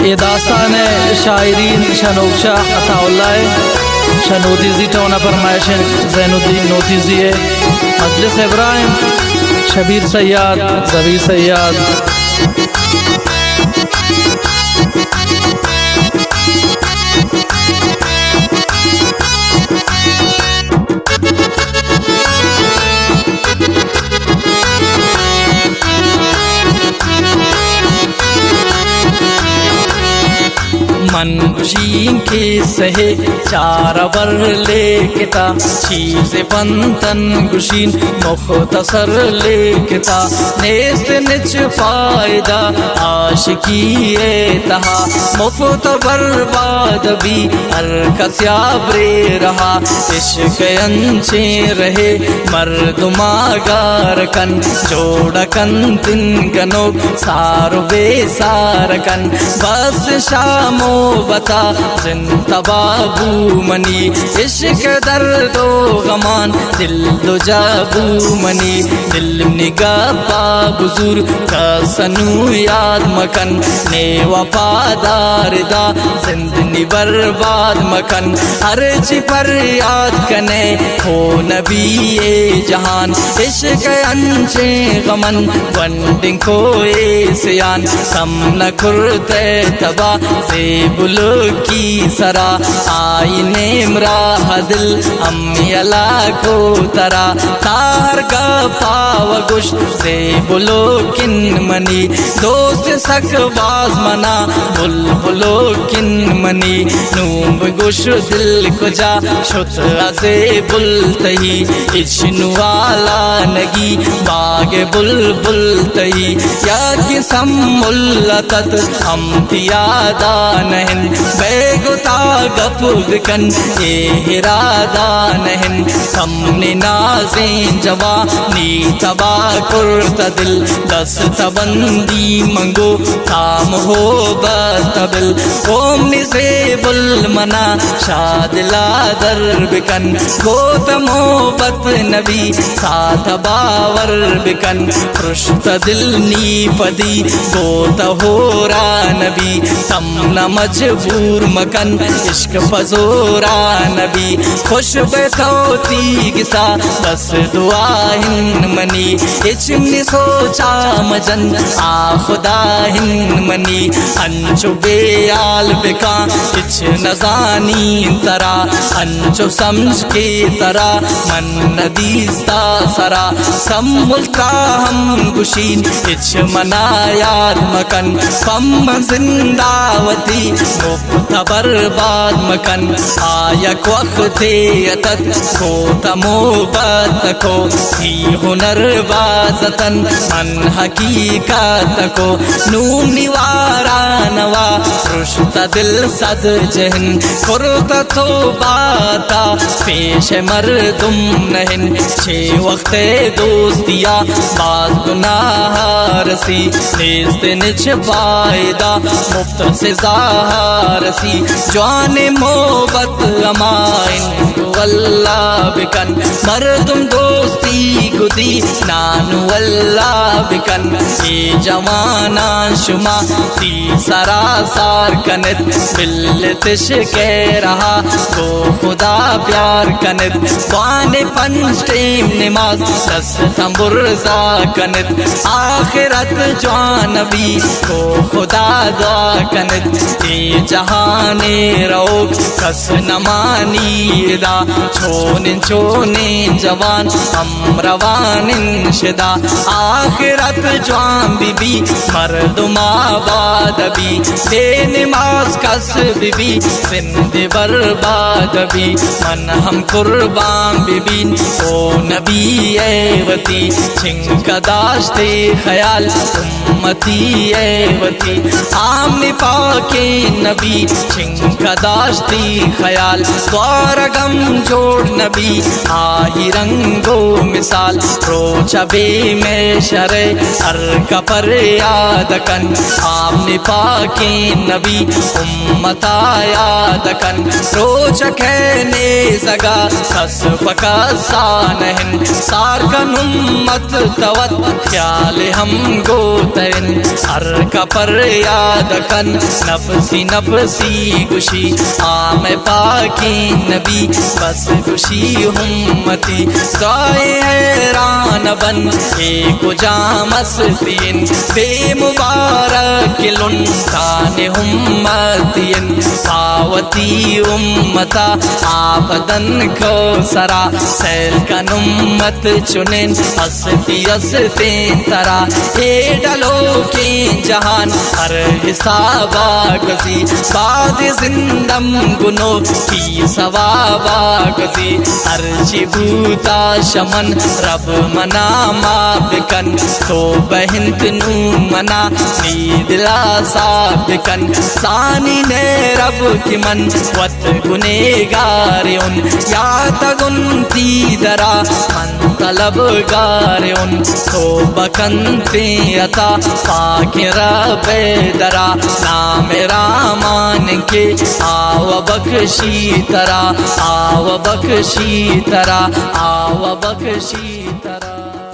یہ داستان ہے شاعرین شنوکشاہ عطاءاللہ شنودیزی ٹونا فرمائشن زین الدین نوتیزی ہے مجلس ابراہیم شبیر سیاد ظبی سیاد منشین کی سہے چارور لیکتا چیز بندن گشین مختصر لیکتا نیست نچ فائدہ عاشقی تہا مفت برباد بھی ہر کسیابرے رہا عشق انچے رہے مردم آگار کن جوڑ کن تن گنوک سارو بے سار کن بس شامو بتا زندہ بابو منی عشق درد و غمان دل دو جابو منی دل نگاہ باب زور کا سنو یاد مکن نے وفادار دا زندنی برباد مکن ہر چی پر یاد کنے ہو نبی جہان عشق انچے غمن ونڈنگ کوئے سیان کم نہ کرتے تبا بلو کی سرا آئینے امراہ دل امی اللہ کو ترا تار کا پاو گشت سے بلو کن منی دوست سک باز منا بل بلو کن منی نوم گش دل کو جا شت ازے بل تہی اچنو والا نگی باغ بل بل تہی یا کسم ملتت ہم تیادا نہن بے گتا گپ دکن یہ ارادہ نہن ہم نے نازیں جوانی تبا کرتا دل دست بندی منگو کام ہو بتبل قوم سے بل منا شاد لا در بکن گوت محبت نبی ساتھ باور بکن پرشت دل نی پدی گوت ہو را نبی تم نہ مجبور مکن عشق پزورا نبی خوش بیتوتی گسا بس دعا ہن منی اچنی سوچا مجن آ خدا ہن منی انچو بیال بکا اچ نزانی ترا انچو سمجھ کے ترا من ندیستا سرا سم ملتا ہم گشین اچ منا یاد مکن پم زنداوتی مفت برباد مکن آیک وقت یتت کو تموبت کو ہی ہنر بازتن من حقیقت کو نوم نیوارا نوا رشت دل صد جہن کرتا تو باتا پیش مردم نہن چھ وقت دوستیا باز گناہ رسی نیست نچ فائدہ مفت سے ظاہرسی جوان محبت امائن واللہ بکن مردم دوستی گدی نانو واللہ بکن ای جوانان شما تی سراسار کنت بلتش کہہ رہا تو خدا پیار کنت بان پنج ٹیم نماز دس تمبرزا کنت آخرت جوان نبی کو خدا دعا کنت ای جہان روک کس نمانی دا چھونن چھونن جوان ہم روان شدا آخرت جوان بی بی مردم آباد بی بے نماز کس بی بی زند برباد بی من ہم قربان بی بی او نبی ایوتی چھنکا داشتے خیال امتی ایوتی آمن پاک نبی چھنکا داشتی خیال دوارگم جوڑ نبی آہی رنگو مثال روچا بے میں شرع ہر کپر یاد کن آمن پاک نبی امتا یاد کن روچا کہنے زگا خس پکا سانہن سار کن امت توت خیال ہم گوتن ہر کا پر یاد کن نفسی نفسی گشی آم پاکی نبی بس گشی ہمتی دعائے حیران بن ایک جامستین بے مبارک لنٹان ہمتین پاوتی امتا آفدن کو سرا سیل کا نمت چنین استی استین ترا اے ڈلو کی جہان ہر حساب آگزی بعد زندم گنو کی ثواب آگزی ہر چی بوتا شمن رب منا ما بکن تو بہنت نو منا نید لا سابکن ثانی نے رب کی من وط گنےگار ان یا تگنتی درا من طلب گار ان تو بکنتے عطا پاک رب درا نام رامان کے آو بخشی ترا آو بخشی ترا آو بخشی ترا